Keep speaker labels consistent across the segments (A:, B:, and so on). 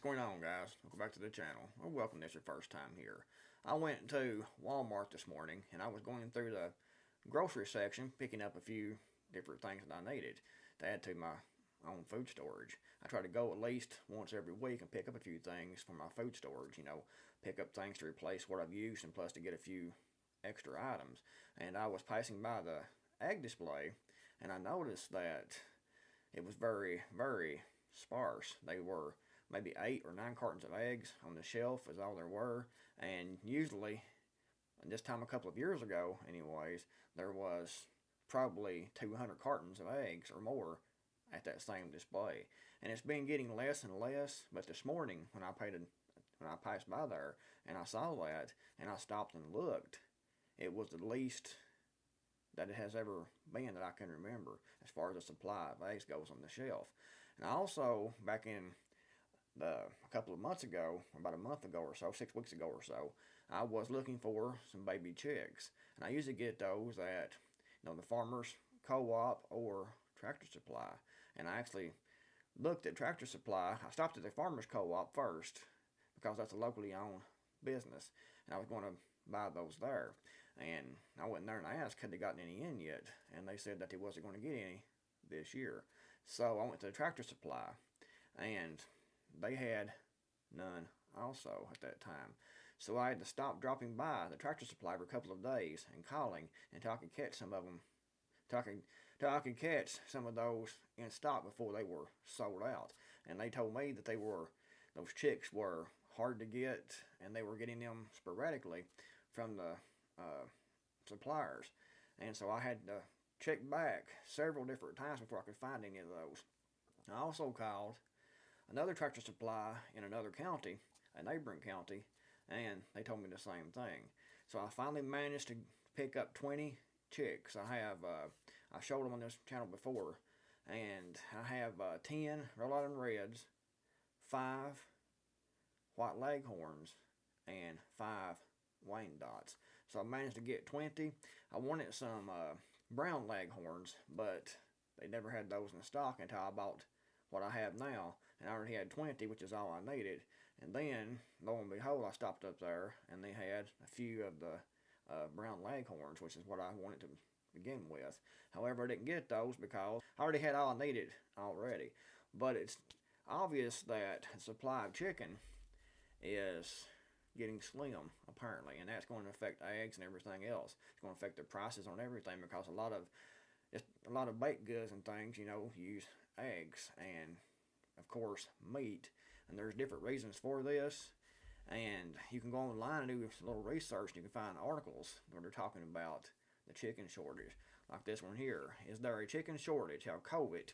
A: What's going on, guys? Welcome back to the channel. Or welcome if it's your first time here. I went to Walmart this morning and I was going through the grocery section picking up a few different things that I needed to add to my own food storage. I try to go at least once every week and pick up a few things for my food storage, pick up things to replace what I've used and plus to get a few extra items. And I was passing by the egg display and I noticed that it was very, very sparse. They were maybe 8 or 9 cartons of eggs on the shelf is all there were, and usually, and this time a couple of years ago anyways, there was probably 200 cartons of eggs or more at that same display. And it's been getting less and less, but this morning when I passed by there and I saw that and I stopped and looked, it was the least that it has ever been that I can remember as far as the supply of eggs goes on the shelf. And also, back in a couple of months ago, about a month ago or so, 6 weeks ago or so, I was looking for some baby chicks. And I usually get those at the farmer's co-op or Tractor Supply. And I actually looked at Tractor Supply. I stopped at the farmer's co-op first because that's a locally owned business. And I was going to buy those there. And I went in there and I asked, had they gotten any in yet? And they said that they wasn't going to get any this year. So I went to the Tractor Supply and they had none also at that time. So I had to stop dropping by the Tractor Supply for a couple of days and calling until I could catch some of them, till I could catch some of those in stock before they were sold out. And they told me that those chicks were hard to get and they were getting them sporadically from the suppliers. And so I had to check back several different times before I could find any of those. I also called another Tractor Supply in another county, a neighboring county, and they told me the same thing. So I finally managed to pick up 20 chicks. I showed them on this channel before, and I have 10 Rhode Island Reds, 5 White Leghorns, and 5 Wyandottes. So I managed to get 20. I wanted some brown Leghorns, but they never had those in stock until I bought what I have now, and I already had 20, which is all I needed. And then, lo and behold, I stopped up there, and they had a few of the brown Leghorns, which is what I wanted to begin with. However, I didn't get those because I already had all I needed already. But it's obvious that the supply of chicken is getting slim, apparently, and that's going to affect eggs and everything else. It's going to affect the prices on everything because a lot of baked goods and things, use eggs and, of course, meat. And there's different reasons for this. And you can go online and do a little research and you can find articles where they're talking about the chicken shortage. Like this one here. Is there a chicken shortage? How COVID?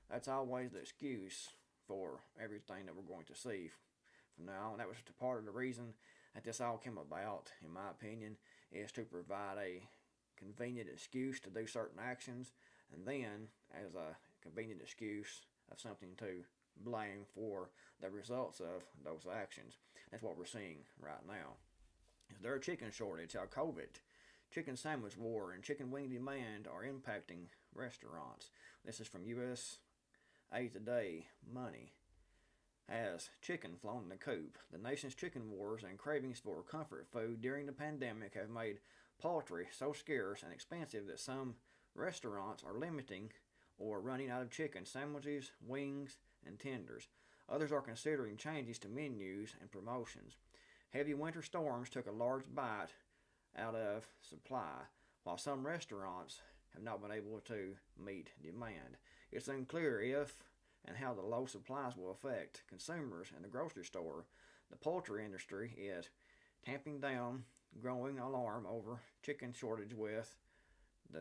A: That's always the excuse for everything that we're going to see from now on. That was just a part of the reason that this all came about, in my opinion, is to provide a convenient excuse to do certain actions, and then as a convenient excuse of something to blame for the results of those actions. That's what we're seeing right now. Is there a chicken shortage? How COVID, chicken sandwich war, and chicken wing demand are impacting restaurants. This is from USA Today Money. Has chicken flown the coop? The nation's chicken wars and cravings for comfort food during the pandemic have made poultry so scarce and expensive that some restaurants are limiting or running out of chicken sandwiches, wings, and tenders. Others are considering changes to menus and promotions. Heavy winter storms took a large bite out of supply, while some restaurants have not been able to meet demand. It's unclear if and how the low supplies will affect consumers in the grocery store. The poultry industry is tamping down growing alarm over chicken shortage with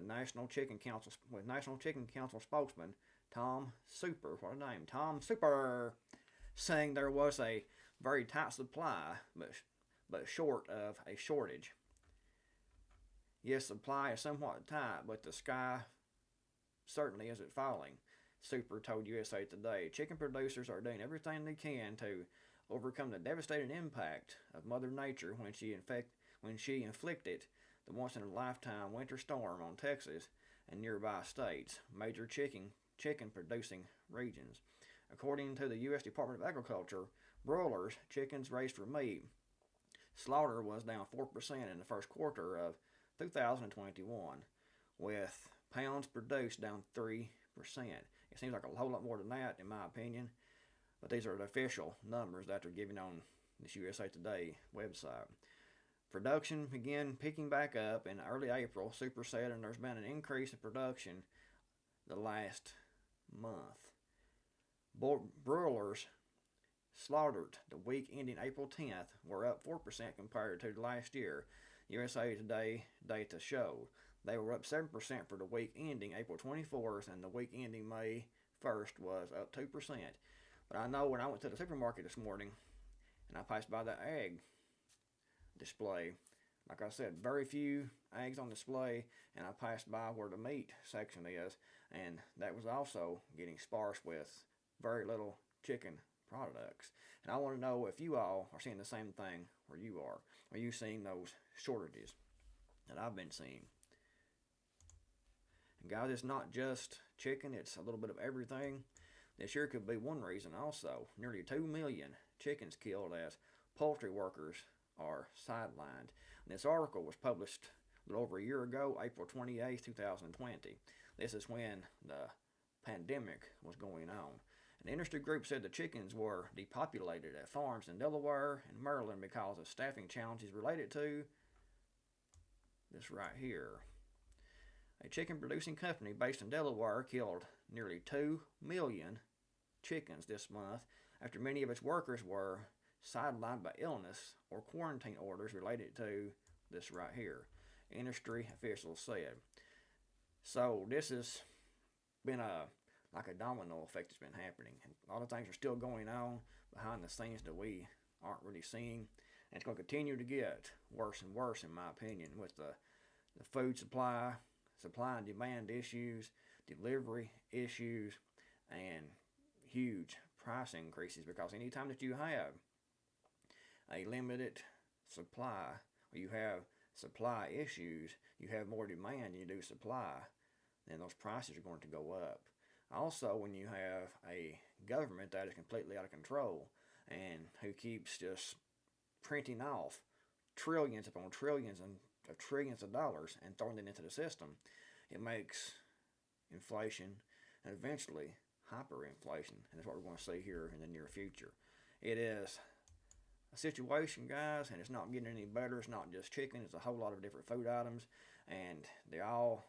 A: National Chicken Council spokesman Tom Super, what a name, Tom Super, saying there was a very tight supply, but short of a shortage. Yes, supply is somewhat tight, but the sky certainly isn't falling, Super told USA Today. Chicken producers are doing everything they can to overcome the devastating impact of Mother Nature when she inflicted the once-in-a-lifetime winter storm on Texas and nearby states, major chicken producing regions. According to the U.S. Department of Agriculture, broilers, chickens raised for meat, slaughter was down 4% in the first quarter of 2021, with pounds produced down 3%. It seems like a whole lot more than that, in my opinion, but these are the official numbers that they're giving on this USA Today website. Production began picking back up in early April, Super said, and there's been an increase in production the last month. Broilers slaughtered the week ending April 10th were up 4% compared to last year. USA Today data showed they were up 7% for the week ending April 24th, and the week ending May 1st was up 2%. But I know when I went to the supermarket this morning and I passed by the egg display, like I said, very few eggs on display, and I passed by where the meat section is, and that was also getting sparse with very little chicken products. And I want to know if you all are seeing the same thing where you are. Are you seeing those shortages that I've been seeing? And guys, it's not just chicken, it's a little bit of everything. This year could be one reason also. Nearly 2 million chickens killed as poultry workers are sidelined. And this article was published a little over a year ago, April 28, 2020. This is when the pandemic was going on. An industry group said the chickens were depopulated at farms in Delaware and Maryland because of staffing challenges related to this right here. A chicken producing company based in Delaware killed nearly 2 million chickens this month after many of its workers were sidelined by illness or quarantine orders related to this right here, industry officials said. So this has been like a domino effect that's been happening. And a lot of things are still going on behind the scenes that we aren't really seeing. And it's going to continue to get worse and worse, in my opinion, with the food supply and demand issues, delivery issues, and huge price increases, because anytime that you have a limited supply, or you have supply issues, you have more demand than you do supply, then those prices are going to go up. Also, when you have a government that is completely out of control and who keeps just printing off trillions upon trillions and trillions of dollars and throwing it into the system, it makes inflation and eventually hyperinflation. And that's what we're going to see here in the near future. It is a situation, guys, and it's not getting any better. It's not just chicken. It's a whole lot of different food items, and they all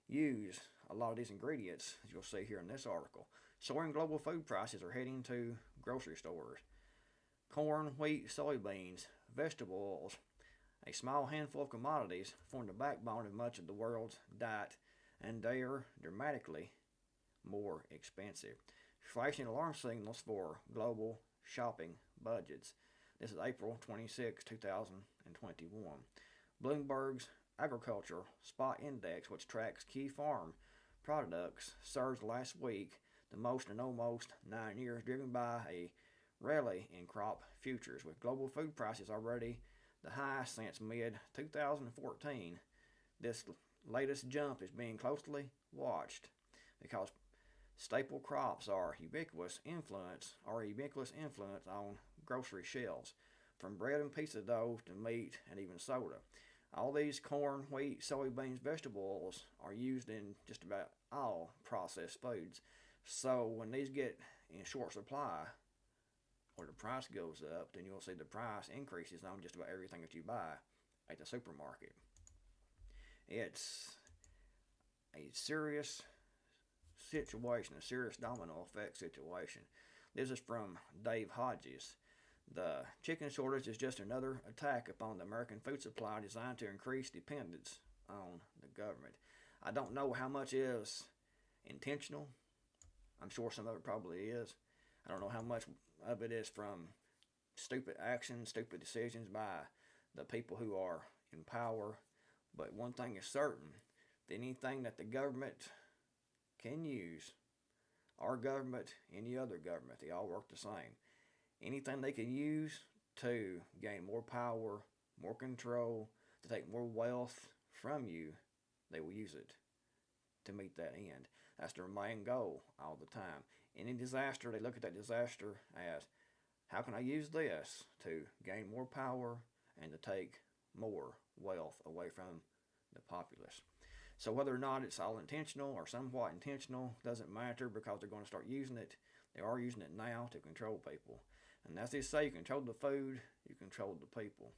A: use a lot of these ingredients, as you'll see here in this article. Soaring global food prices are heading to grocery stores. Corn, wheat, soybeans, vegetable oils, a small handful of commodities form the backbone of much of the world's diet, and they are dramatically more expensive. Flashing alarm signals for global shopping budgets. This is April 26, 2021. Bloomberg's Agriculture Spot Index, which tracks key farm products, surged last week, the most in almost 9 years, driven by a rally in crop futures, with global food prices already the highest since mid-2014. This latest jump is being closely watched because staple crops are ubiquitous influence on grocery shelves, from bread and pizza dough to meat and even soda. All these corn, wheat, soybeans, vegetable oils are used in just about all processed foods. So when these get in short supply, or the price goes up, then you'll see the price increases on just about everything that you buy at the supermarket. It's a serious situation, a serious domino effect situation. This is from Dave Hodges. The chicken shortage is just another attack upon the American food supply designed to increase dependence on the government. I don't know how much is intentional. I'm sure some of it probably is. I don't know how much of it is from stupid actions, stupid decisions by the people who are in power. But one thing is certain, that anything that the government can use, our government, any other government, they all work the same. Anything they can use to gain more power, more control, to take more wealth from you, they will use it to meet that end. That's their main goal all the time. any disaster, they look at that disaster as, how can I use this to gain more power and to take more wealth away from the populace? So whether or not it's all intentional or somewhat intentional doesn't matter, because they're going to start using it. They are using it now to control people. And as they say, you control the food, you control the people.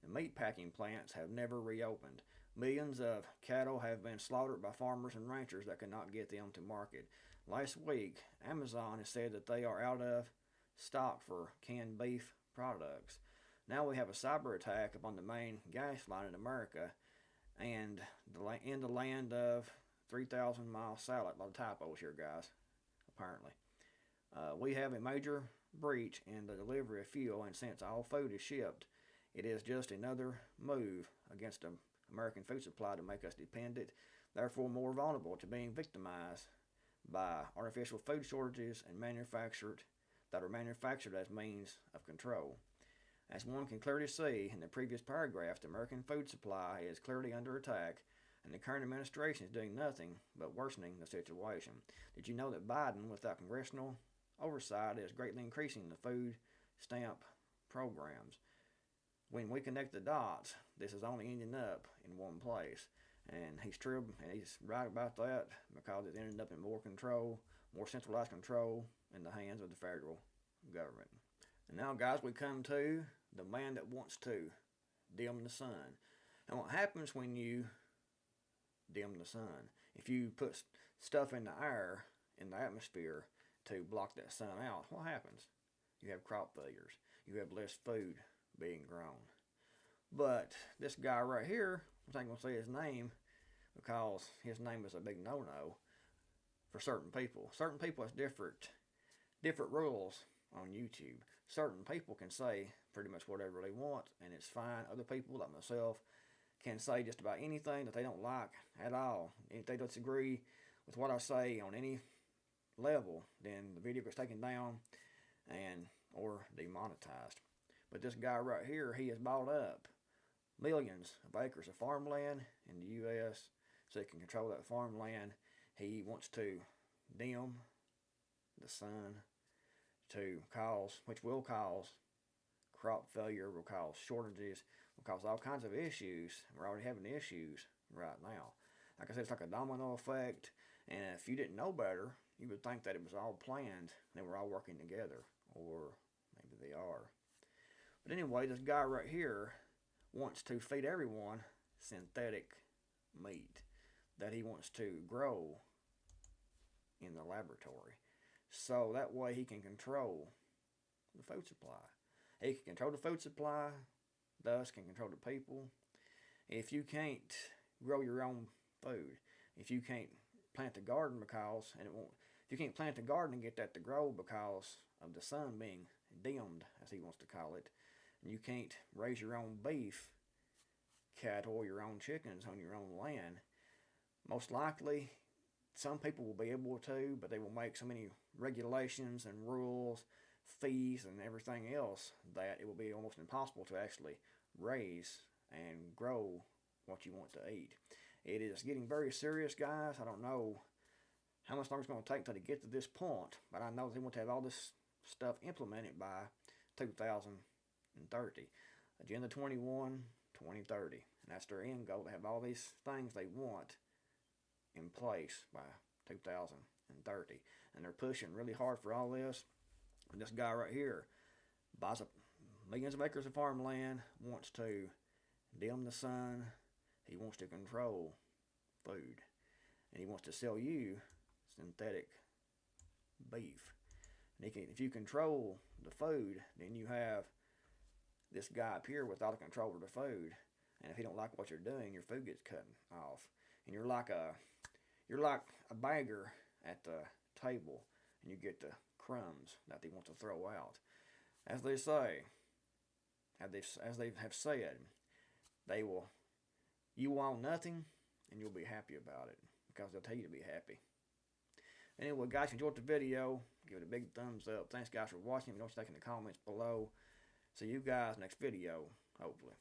A: The meat packing plants have never reopened. Millions of cattle have been slaughtered by farmers and ranchers that cannot get them to market. Last week, Amazon has said that they are out of stock for canned beef products. Now we have a cyber attack upon the main gas line in America, and in the land of 3,000 mile salad. A lot of typos here, guys, apparently. We have a major breach in the delivery of fuel, and since all food is shipped, it is just another move against the American food supply to make us dependent, therefore more vulnerable to being victimized by artificial food shortages and that are manufactured as means of control. As one can clearly see in the previous paragraph, the American food supply is clearly under attack, and the current administration is doing nothing but worsening the situation. Did you know that Biden, without congressional oversight, is greatly increasing the food stamp programs? When we connect the dots, this is only ending up in one place. And he's true, and he's right about that, because it ended up in more control, more centralized control in the hands of the federal government. And now, guys, we come to the man that wants to dim the sun. And what happens when you dim the sun? If you put stuff in the air, in the atmosphere, to block that sun out, what happens? You have crop failures. You have less food being grown. But this guy right here, I ain't going to say his name, because his name is a big no-no for certain people. Certain people have different rules on YouTube. Certain people can say pretty much whatever they want, and it's fine. Other people, like myself, can say just about anything that they don't like at all. If they disagree with what I say on any level, then the video gets taken down and or demonetized. But this guy right here, he has bought up millions of acres of farmland in the U.S. so he can control that farmland. He wants to dim the sun to cause, which will cause crop failure, will cause shortages, will cause all kinds of issues. We're already having issues right now. Like I said, it's like a domino effect, and if you didn't know better, you would think that it was all planned, they were all working together, or maybe they are. But anyway, this guy right here wants to feed everyone synthetic meat that he wants to grow in the laboratory. So that way he can control the food supply. He can control the food supply, thus can control the people. If you can't grow your own food, if you can't plant the garden if you can't plant the garden and get that to grow because of the sun being dimmed, as he wants to call it, and you can't raise your own beef cattle or your own chickens on your own land, most likely some people will be able to, but they will make so many regulations and rules, fees, and everything else that it will be almost impossible to actually raise and grow what you want to eat. It is getting very serious, guys. I don't know how much longer it's going to take to get to this point, but I know they want to have all this stuff implemented by 2030. Agenda 21, 2030. And that's their end goal, to have all these things they want in place by 2030. And they're pushing really hard for all this. And this guy right here buys up millions of acres of farmland, wants to dim the sun, he wants to control food, and he wants to sell you synthetic beef. And if you control the food, then you have this guy up here with all the control of the food, and if he don't like what you're doing, your food gets cut off, and you're like a bagger at the table, and you get the crumbs that they want to throw out. As they say, as they have said, you want nothing, and you'll be happy about it, because they'll tell you to be happy. Anyway, guys, if you enjoyed the video, give it a big thumbs up. Thanks, guys, for watching. Don't forget to in the comments below. See you guys next video, hopefully.